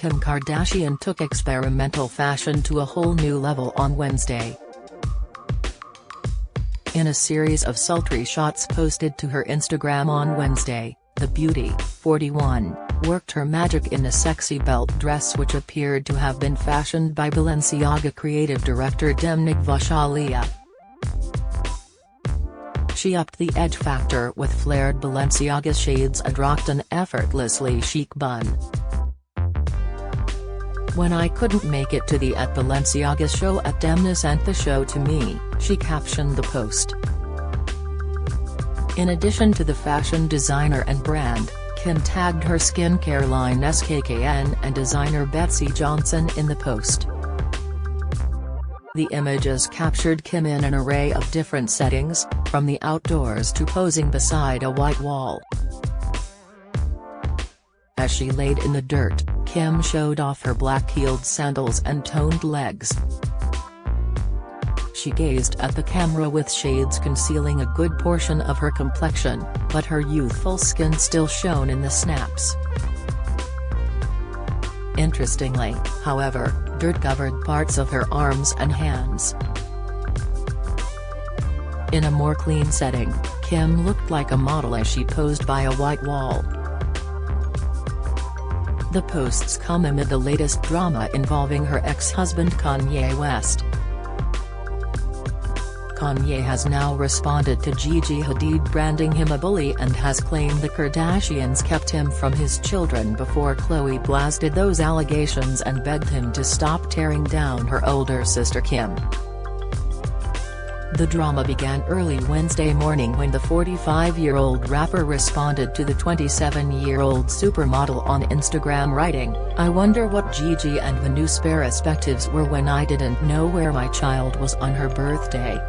Kim Kardashian took experimental fashion to a whole new level on Wednesday. In a series of sultry shots posted to her Instagram on Wednesday, the beauty, 41, worked her magic in a sexy belt dress which appeared to have been fashioned by Balenciaga creative director Demna Gvasalia. She upped the edge factor with flared Balenciaga shades and rocked an effortlessly chic bun. "When I couldn't make it to the Balenciaga show at Demna sent the show to me," she captioned the post. In addition to the fashion designer and brand, Kim tagged her skincare line SKKN and designer Betsy Johnson in the post. The images captured Kim in an array of different settings, from the outdoors to posing beside a white wall. As she laid in the dirt, Kim showed off her black-heeled sandals and toned legs. She gazed at the camera with shades concealing a good portion of her complexion, but her youthful skin still shone in the snaps. Interestingly, however, dirt covered parts of her arms and hands. In a more clean setting, Kim looked like a model as she posed by a white wall. The posts come amid the latest drama involving her ex-husband Kanye West. Kanye has now responded to Gigi Hadid branding him a bully and has claimed the Kardashians kept him from his children before Khloe blasted those allegations and begged him to stop tearing down her older sister Kim. The drama began early Wednesday morning when the 45-year-old rapper responded to the 27-year-old supermodel on Instagram writing, "I wonder what Gigi and Venu's perspectives were when I didn't know where my child was on her birthday."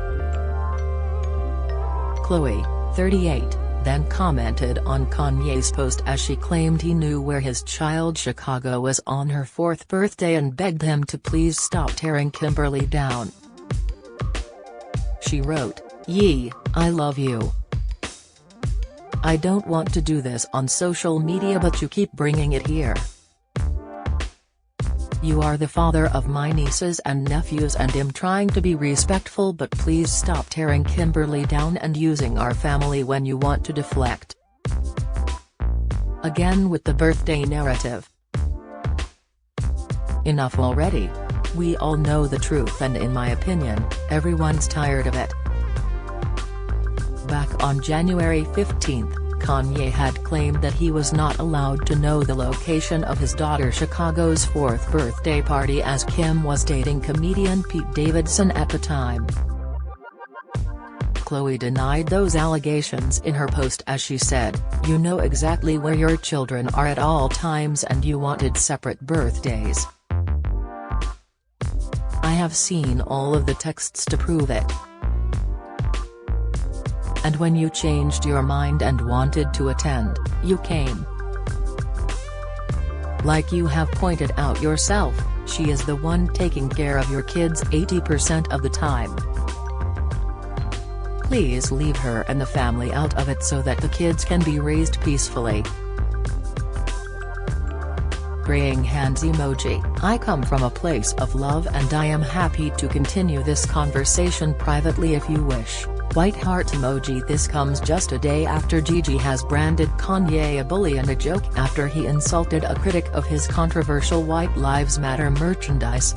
Khloe, 38, then commented on Kanye's post as she claimed he knew where his child Chicago was on her 4th birthday and begged him to please stop tearing Kimberly down. She wrote, "Yee, I love you. I don't want to do this on social media but you keep bringing it here. You are the father of my nieces and nephews and I'm trying to be respectful but please stop tearing Kimberly down and using our family when you want to deflect." Again with the birthday narrative. Enough already. We all know the truth and in my opinion, everyone's tired of it. Back on January 15, Kanye had claimed that he was not allowed to know the location of his daughter Chicago's 4th birthday party as Kim was dating comedian Pete Davidson at the time. Khloe denied those allegations in her post as she said, "You know exactly where your children are at all times and you wanted separate birthdays. I have seen all of the texts to prove it. And when you changed your mind and wanted to attend, you came. Like you have pointed out yourself, she is the one taking care of your kids 80% of the time. Please leave her and the family out of it so that the kids can be raised peacefully." Praying hands emoji. "I come from a place of love and I am happy to continue this conversation privately if you wish." White heart emoji. This comes just a day after Gigi has branded Kanye a bully and a joke after he insulted a critic of his controversial White Lives Matter merchandise.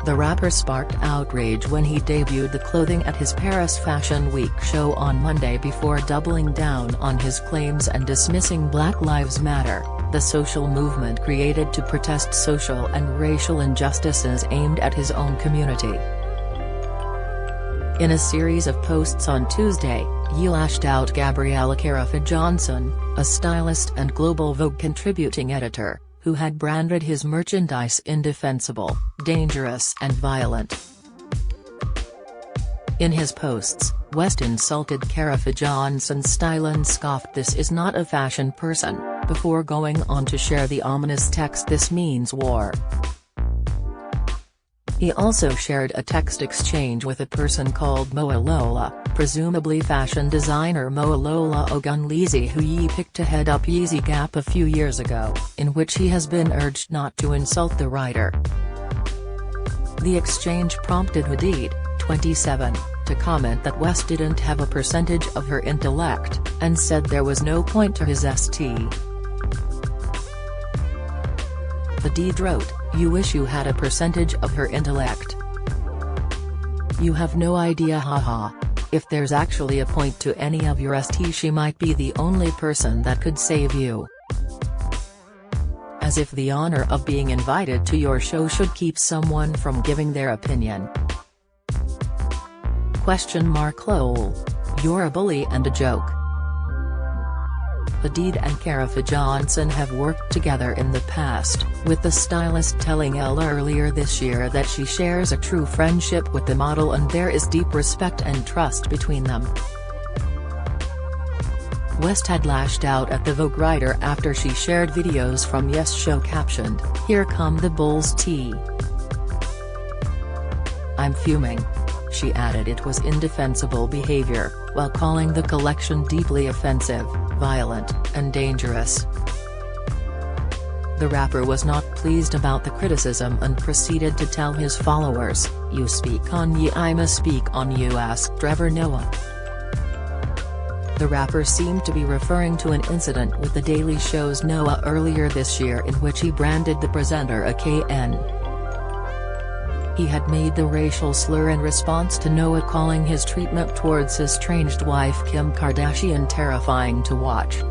The rapper sparked outrage when he debuted the clothing at his Paris Fashion Week show on Monday before doubling down on his claims and dismissing Black Lives Matter, the social movement created to protest social and racial injustices aimed at his own community. In a series of posts on Tuesday, he lashed out Gabriella Johnson, a stylist and Global Vogue contributing editor, who had branded his merchandise indefensible, dangerous and violent. In his posts, West insulted Johnson's style and scoffed "This is not a fashion person," before going on to share the ominous text "This means war." He also shared a text exchange with a person called Moalola, presumably fashion designer Moalola Ogunlesi, who Ye picked to head up Yeezy Gap a few years ago, in which he has been urged not to insult the writer. The exchange prompted Hadid, 27, to comment that West didn't have a percentage of her intellect, and said there was no point to his st. Hadid wrote, "You wish you had a percentage of her intellect. You have no idea, haha. If there's actually a point to any of your st, she might be the only person that could save you. As if the honor of being invited to your show should keep someone from giving their opinion. Lol. You're a bully and a joke." Hadid and Karafa Johnson have worked together in the past, with the stylist telling Elle earlier this year that she shares a true friendship with the model and there is deep respect and trust between them. West had lashed out at the Vogue writer after she shared videos from Yes Show captioned, "Here come the bulls tea. I'm fuming." She added it was indefensible behavior, while calling the collection deeply offensive, violent, and dangerous. The rapper was not pleased about the criticism and proceeded to tell his followers, "You speak on ye, I must speak on you, ask Trevor Noah." The rapper seemed to be referring to an incident with The Daily Show's Noah earlier this year in which he branded the presenter a KN. He had made the racial slur in response to Noah calling his treatment towards his estranged wife Kim Kardashian terrifying to watch.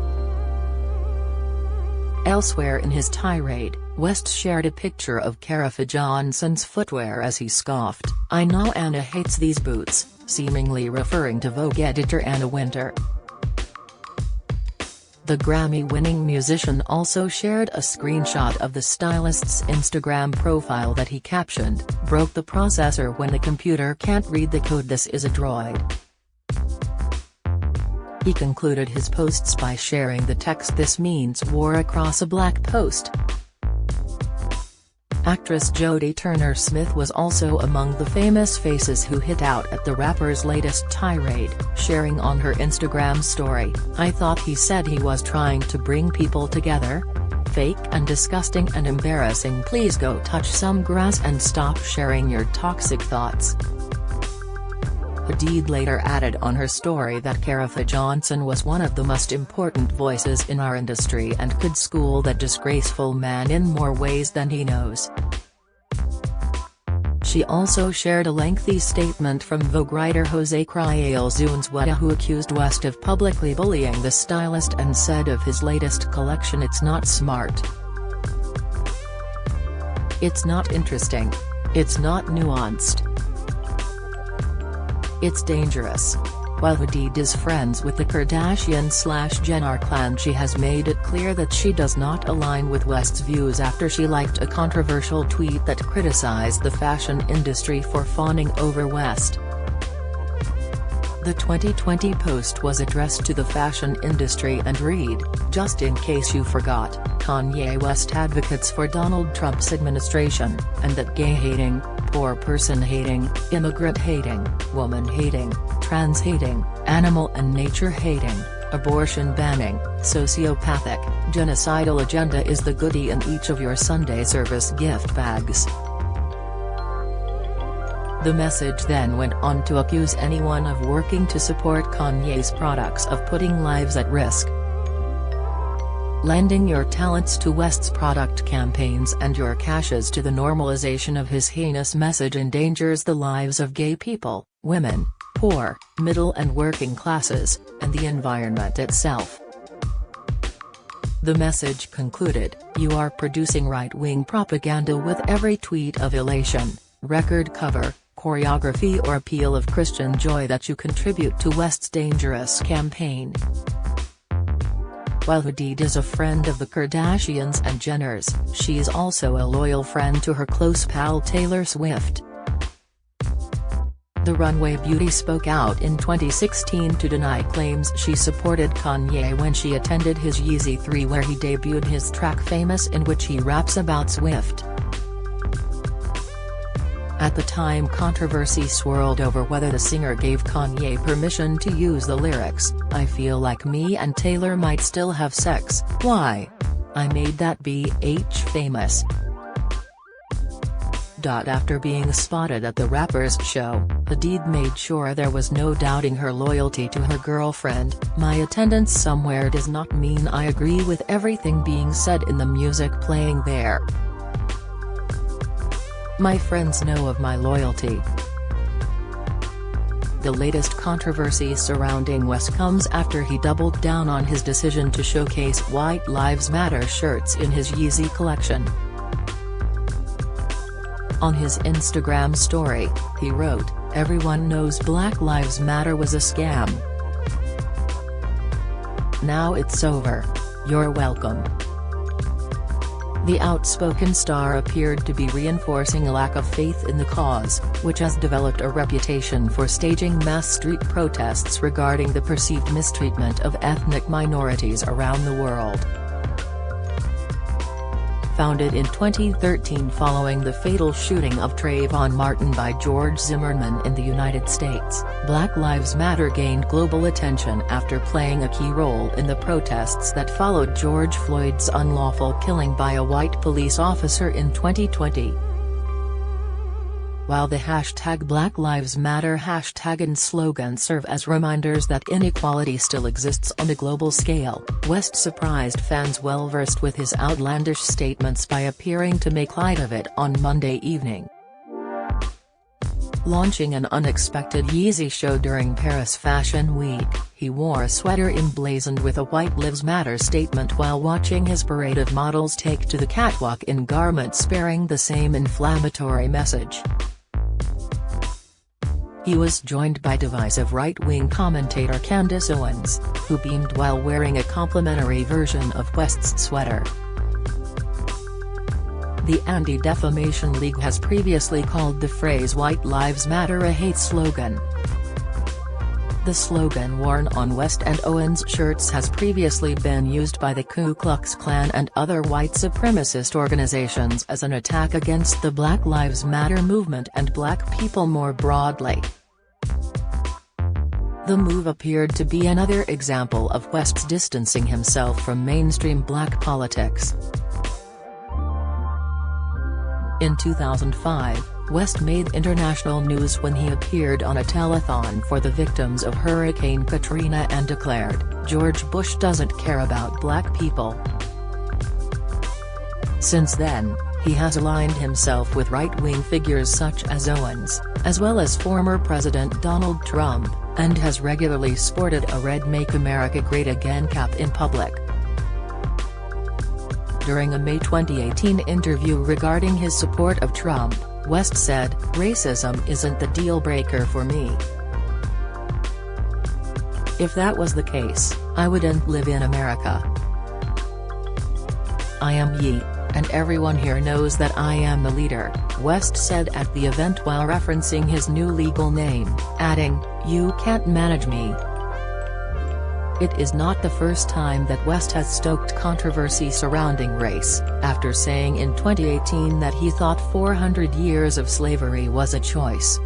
Elsewhere in his tirade, West shared a picture of Karafa Johnson's footwear as he scoffed, "I know Anna hates these boots," seemingly referring to Vogue editor Anna Wintour. The Grammy-winning musician also shared a screenshot of the stylist's Instagram profile that he captioned, "Broke the processor when the computer can't read the code, this is a droid." He concluded his posts by sharing the text, "This means war," across a black post. Actress Jodie Turner-Smith was also among the famous faces who hit out at the rapper's latest tirade, sharing on her Instagram story, "I thought he said he was trying to bring people together? Fake and disgusting and embarrassing. Please go touch some grass and stop sharing your toxic thoughts." Hadid later added on her story that Karafa Johnson was one of the most important voices in our industry and could school that disgraceful man in more ways than he knows. She also shared a lengthy statement from Vogue writer Jose Criel Zunzueta, who accused West of publicly bullying the stylist and said of his latest collection, "It's not smart. It's not interesting. It's not nuanced. It's dangerous." While Hadid is friends with the Kardashian/Jenner clan, she has made it clear that she does not align with West's views after she liked a controversial tweet that criticized the fashion industry for fawning over West. The 2020 post was addressed to the fashion industry and read, "Just in case you forgot, Kanye West advocates for Donald Trump's administration, and that gay-hating, poor person-hating, immigrant-hating, woman-hating, trans-hating, animal and nature-hating, abortion-banning, sociopathic, genocidal agenda is the goodie in each of your Sunday service gift bags." The message then went on to accuse anyone of working to support Kanye's products of putting lives at risk. Lending your talents to West's product campaigns and your cashes to the normalization of his heinous message endangers the lives of gay people, women, poor, middle and working classes, and the environment itself. The message concluded, "You are producing right-wing propaganda with every tweet of elation, record cover, choreography or appeal of Christian joy that you contribute to West's dangerous campaign." While Hadid is a friend of the Kardashians and Jenners, she's also a loyal friend to her close pal Taylor Swift. The runway beauty spoke out in 2016 to deny claims she supported Kanye when she attended his Yeezy 3, where he debuted his track Famous, in which he raps about Swift. At the time, controversy swirled over whether the singer gave Kanye permission to use the lyrics, "I feel like me and Taylor might still have sex, why? I made that bitch famous." After being spotted at the rapper's show, Hadid made sure there was no doubting her loyalty to her girlfriend. "My attendance somewhere does not mean I agree with everything being said in the music playing there. My friends know of my loyalty." The latest controversy surrounding West comes after he doubled down on his decision to showcase White Lives Matter shirts in his Yeezy collection. On his Instagram story, he wrote, "Everyone knows Black Lives Matter was a scam. Now it's over. You're welcome." The outspoken star appeared to be reinforcing a lack of faith in the cause, which has developed a reputation for staging mass street protests regarding the perceived mistreatment of ethnic minorities around the world. Founded in 2013 following the fatal shooting of Trayvon Martin by George Zimmerman in the United States, Black Lives Matter gained global attention after playing a key role in the protests that followed George Floyd's unlawful killing by a white police officer in 2020. While the hashtag Black Lives Matter hashtag and slogan serve as reminders that inequality still exists on a global scale, West surprised fans well versed with his outlandish statements by appearing to make light of it on Monday evening. Launching an unexpected Yeezy show during Paris Fashion Week, he wore a sweater emblazoned with a White Lives Matter statement while watching his parade of models take to the catwalk in garments bearing the same inflammatory message. He was joined by divisive right-wing commentator Candace Owens, who beamed while wearing a complimentary version of West's sweater. The Anti-Defamation League has previously called the phrase "White Lives Matter" a hate slogan. The slogan worn on West and Owens shirts has previously been used by the Ku Klux Klan and other white supremacist organizations as an attack against the Black Lives Matter movement and black people more broadly. The move appeared to be another example of West's distancing himself from mainstream black politics. In 2005, West made international news when he appeared on a telethon for the victims of Hurricane Katrina and declared, "George Bush doesn't care about black people." Since then, he has aligned himself with right-wing figures such as Owens, as well as former President Donald Trump, and has regularly sported a red "Make America Great Again" cap in public. During a May 2018 interview regarding his support of Trump, West said, "Racism isn't the deal-breaker for me. If that was the case, I wouldn't live in America. I am Ye, and everyone here knows that I am the leader," West said at the event while referencing his new legal name, adding, "You can't manage me." It is not the first time that West has stoked controversy surrounding race, after saying in 2018 that he thought 400 years of slavery was a choice.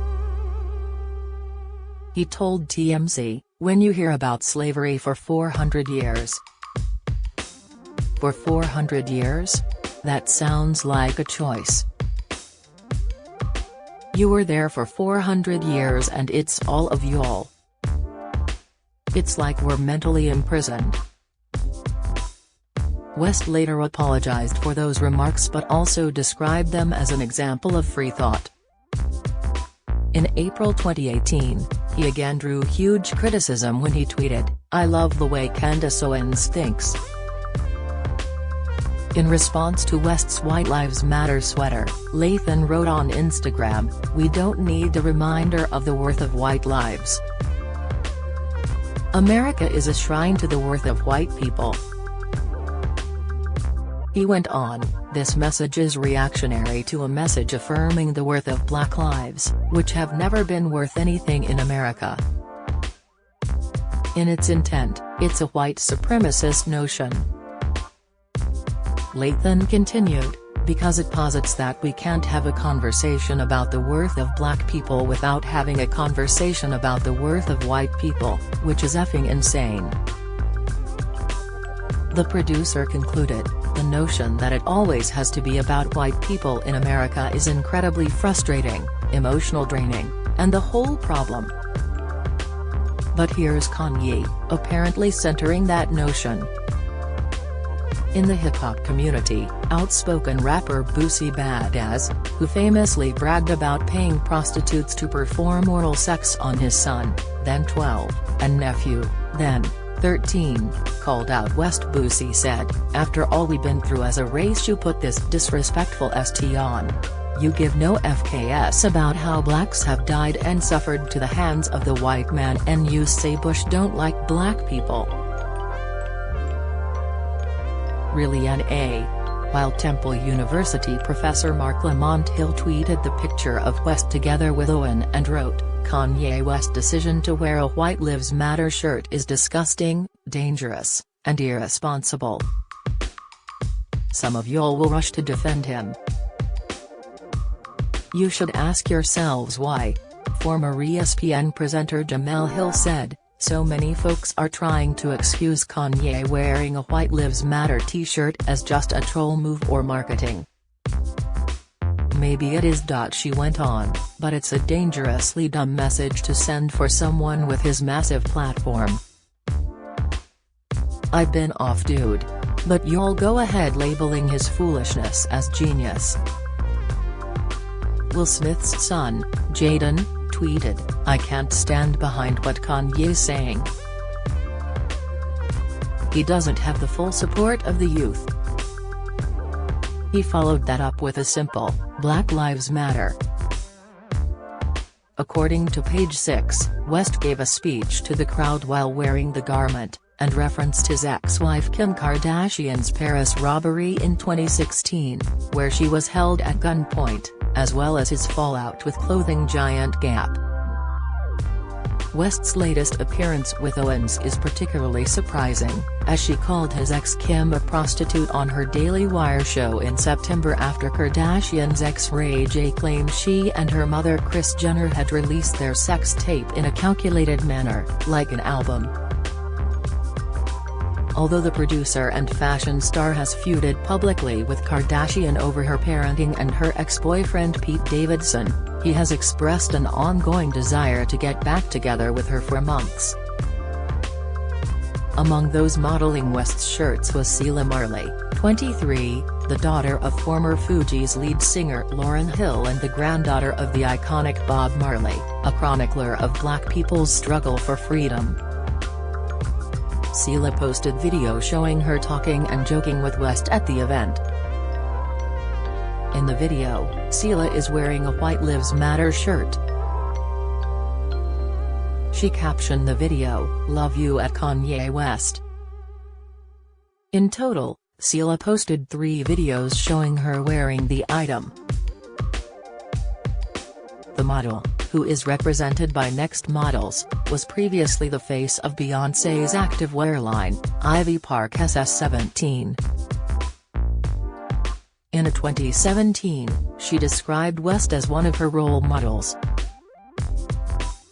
He told TMZ, "When you hear about slavery for 400 years. For 400 years? That sounds like a choice. You were there for 400 years and it's all of y'all. It's like we're mentally imprisoned." West later apologized for those remarks but also described them as an example of free thought. In April 2018, he again drew huge criticism when he tweeted, "I love the way Candace Owens thinks." In response to West's White Lives Matter sweater, Lathan wrote on Instagram, "We don't need a reminder of the worth of white lives. America is a shrine to the worth of white people." He went on, "This message is reactionary to a message affirming the worth of black lives, which have never been worth anything in America. In its intent, it's a white supremacist notion." Lathan continued, because it posits that we can't have a conversation about the worth of black people without having a conversation about the worth of white people, which is effing insane. The producer concluded, the notion that it always has to be about white people in America is incredibly frustrating, emotional draining, and the whole problem. But here's Kanye, apparently centering that notion. In the hip-hop community, outspoken rapper Boosie Badazz, who famously bragged about paying prostitutes to perform oral sex on his son, then 12, and nephew, then 13, called out West. Boosie said, "After all we've been through as a race, you put this disrespectful st on. You give no fks about how blacks have died and suffered to the hands of the white man, and you say Bush don't like black people. Really N.A." While Temple University professor Mark Lamont Hill tweeted the picture of West together with Owen and wrote, "Kanye West's decision to wear a White Lives Matter shirt is disgusting, dangerous, and irresponsible. Some of y'all will rush to defend him. You should ask yourselves why." Former ESPN presenter Jamel Hill said, "So many folks are trying to excuse Kanye wearing a White Lives Matter t-shirt as just a troll move or marketing. Maybe it is." She went on, "But it's a dangerously dumb message to send for someone with his massive platform. I've been off dude. But y'all go ahead labeling his foolishness as genius." Will Smith's son, Jaden, tweeted, "I can't stand behind what Kanye's saying. He doesn't have the full support of the youth." He followed that up with a simple, "Black Lives Matter." According to Page 6, West gave a speech to the crowd while wearing the garment, and referenced his ex-wife Kim Kardashian's Paris robbery in 2016, where she was held at gunpoint, as well as his fallout with clothing giant Gap. West's latest appearance with Owens is particularly surprising, as she called his ex Kim a prostitute on her Daily Wire show in September after Kardashian's ex Ray J claimed she and her mother Kris Jenner had released their sex tape in a calculated manner, like an album. Although the producer and fashion star has feuded publicly with Kardashian over her parenting and her ex-boyfriend Pete Davidson, he has expressed an ongoing desire to get back together with her for months. Among those modeling West's shirts was Sheila Marley, 23, the daughter of former Fugees lead singer Lauryn Hill and the granddaughter of the iconic Bob Marley, a chronicler of black people's struggle for freedom. Sheila posted video showing her talking and joking with West at the event. In the video, Sheila is wearing a White Lives Matter shirt. She captioned the video, "Love you at Kanye West." In total, Sheila posted 3 videos showing her wearing the item. The model, who is represented by Next Models, was previously the face of Beyoncé's activewear line, Ivy Park SS17. In a 2017, she described West as one of her role models.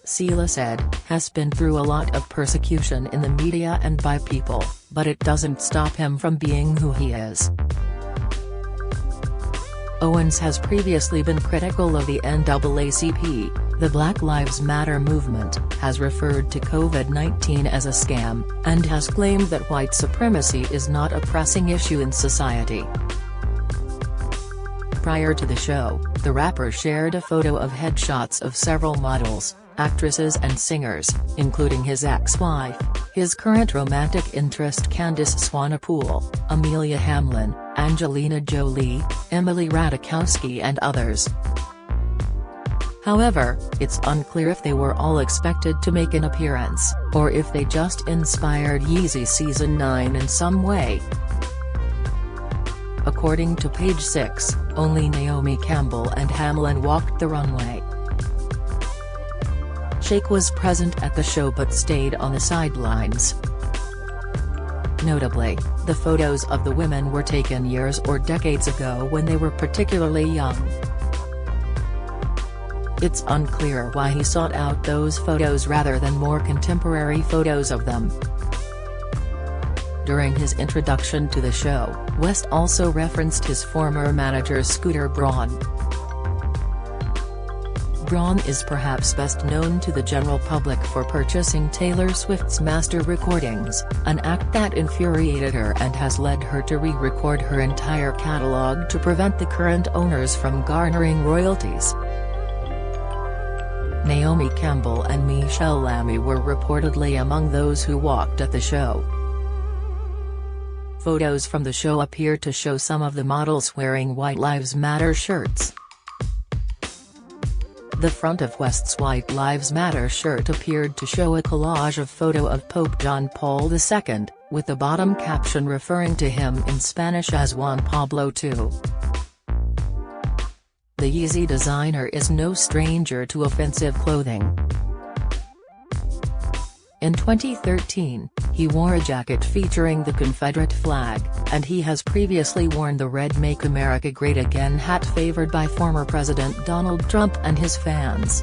Sheila said, "Has been through a lot of persecution in the media and by people, but it doesn't stop him from being who he is." Owens has previously been critical of the NAACP. The Black Lives Matter movement has referred to COVID-19 as a scam, and has claimed that white supremacy is not a pressing issue in society. Prior to the show, the rapper shared a photo of headshots of several models, actresses and singers, including his ex-wife, his current romantic interest Candace Swanepoel, Amelia Hamlin, Angelina Jolie, Emily Ratajkowski and others. However, it's unclear if they were all expected to make an appearance, or if they just inspired Yeezy Season 9 in some way. According to Page 6, only Naomi Campbell and Hamlin walked the runway. Shake was present at the show but stayed on the sidelines. Notably, the photos of the women were taken years or decades ago when they were particularly young. It's unclear why he sought out those photos rather than more contemporary photos of them. During his introduction to the show, West also referenced his former manager Scooter Braun. Braun is perhaps best known to the general public for purchasing Taylor Swift's master recordings, an act that infuriated her and has led her to re-record her entire catalog to prevent the current owners from garnering royalties. Naomi Campbell and Michelle Lamy were reportedly among those who walked at the show. Photos from the show appear to show some of the models wearing White Lives Matter shirts. The front of West's White Lives Matter shirt appeared to show a collage of photo of Pope John Paul II, with the bottom caption referring to him in Spanish as Juan Pablo II. The Yeezy designer is no stranger to offensive clothing. In 2013, he wore a jacket featuring the Confederate flag, and he has previously worn the red Make America Great Again hat favored by former President Donald Trump and his fans.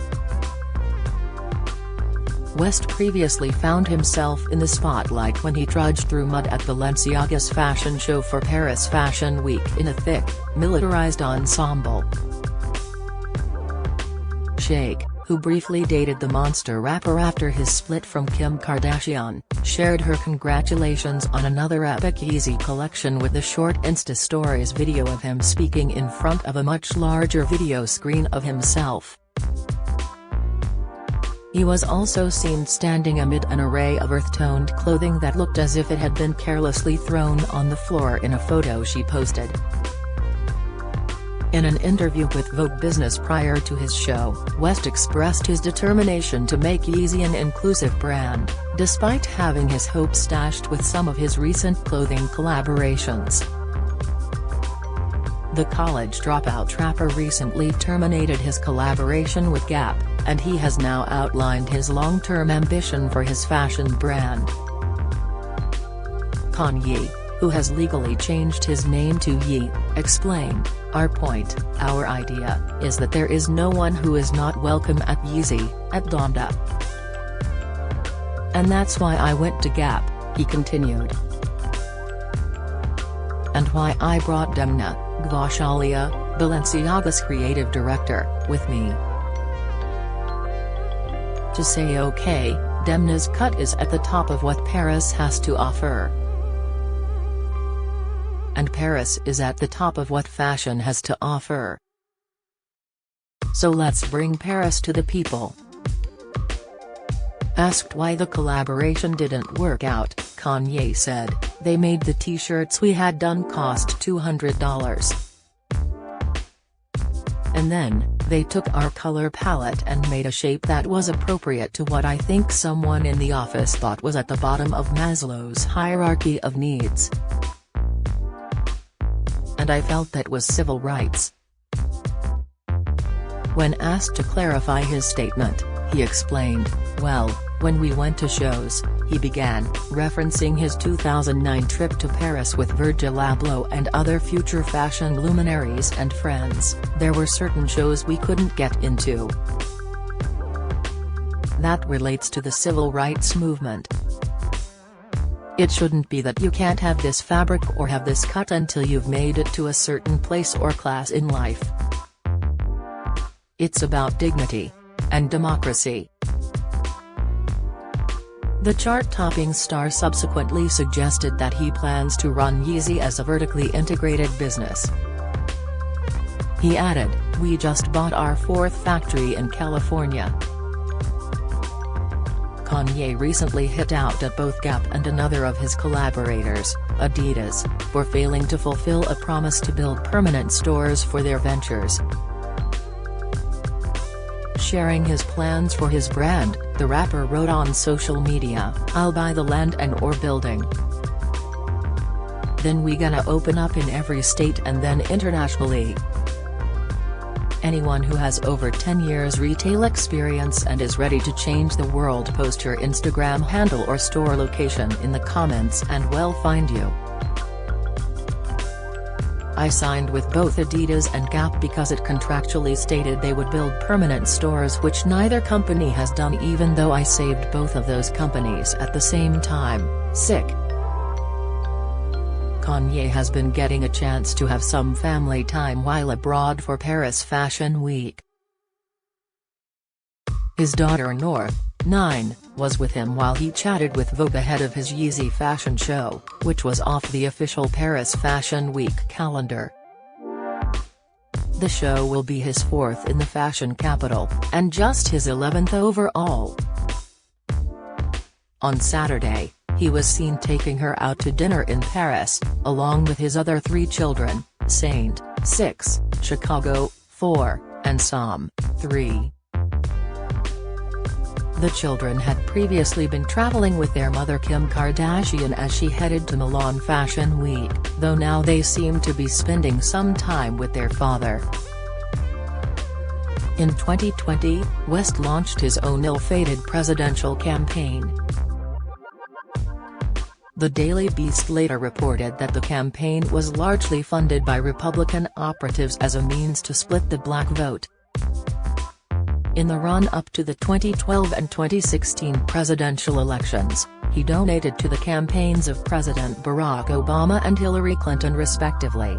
West previously found himself in the spotlight when he trudged through mud at Balenciaga's fashion show for Paris Fashion Week in a thick, militarized ensemble. Shake, who briefly dated the monster rapper after his split from Kim Kardashian, shared her congratulations on another epic Yeezy collection with the short Insta Stories video of him speaking in front of a much larger video screen of himself. He was also seen standing amid an array of earth-toned clothing that looked as if it had been carelessly thrown on the floor in a photo she posted. In an interview with Vogue Business prior to his show, West expressed his determination to make Yeezy an inclusive brand, despite having his hopes dashed with some of his recent clothing collaborations. The college dropout rapper recently terminated his collaboration with Gap, and he has now outlined his long-term ambition for his fashion brand. Kanye, who has legally changed his name to Ye, explained, "Our point, our idea, is that there is no one who is not welcome at Yeezy, at Donda. And that's why I went to Gap," he continued. "And why I brought Demna Gvasalia, Balenciaga's creative director, with me. To say okay, Demna's cut is at the top of what Paris has to offer. And Paris is at the top of what fashion has to offer. So let's bring Paris to the people." Asked why the collaboration didn't work out, Kanye said, "They made the t-shirts we had done cost $200. And then, they took our color palette and made a shape that was appropriate to what I think someone in the office thought was at the bottom of Maslow's hierarchy of needs. And I felt that was civil rights." When asked to clarify his statement, he explained, "Well, when we went to shows," he began, referencing his 2009 trip to Paris with Virgil Abloh and other future fashion luminaries and friends, "there were certain shows we couldn't get into. That relates to the civil rights movement. It shouldn't be that you can't have this fabric or have this cut until you've made it to a certain place or class in life. It's about dignity. And democracy." The chart-topping star subsequently suggested that he plans to run Yeezy as a vertically integrated business. He added, "We just bought our 4th factory in California." Kanye recently hit out at both Gap and another of his collaborators, Adidas, for failing to fulfill a promise to build permanent stores for their ventures. Sharing his plans for his brand, the rapper wrote on social media, "I'll buy the land and/or building. Then we gonna open up in every state and then internationally. Anyone who has over 10 years retail experience and is ready to change the world, post your Instagram handle or store location in the comments and we'll find you. I signed with both Adidas and Gap because it contractually stated they would build permanent stores, which neither company has done, even though I saved both of those companies at the same time. Sick. Kanye has been getting a chance to have some family time while abroad for Paris Fashion Week. His daughter North, 9, was with him while he chatted with Vogue ahead of his Yeezy fashion show, which was off the official Paris Fashion Week calendar. The show will be his 4th in the fashion capital, and just his 11th overall. On Saturday, he was seen taking her out to dinner in Paris, along with his other 3 children, Saint, 6, Chicago, 4, and Sam, 3. The children had previously been traveling with their mother Kim Kardashian as she headed to Milan Fashion Week, though now they seem to be spending some time with their father. In 2020, West launched his own ill-fated presidential campaign. The Daily Beast later reported that the campaign was largely funded by Republican operatives as a means to split the black vote. In the run-up to the 2012 and 2016 presidential elections, he donated to the campaigns of President Barack Obama and Hillary Clinton respectively.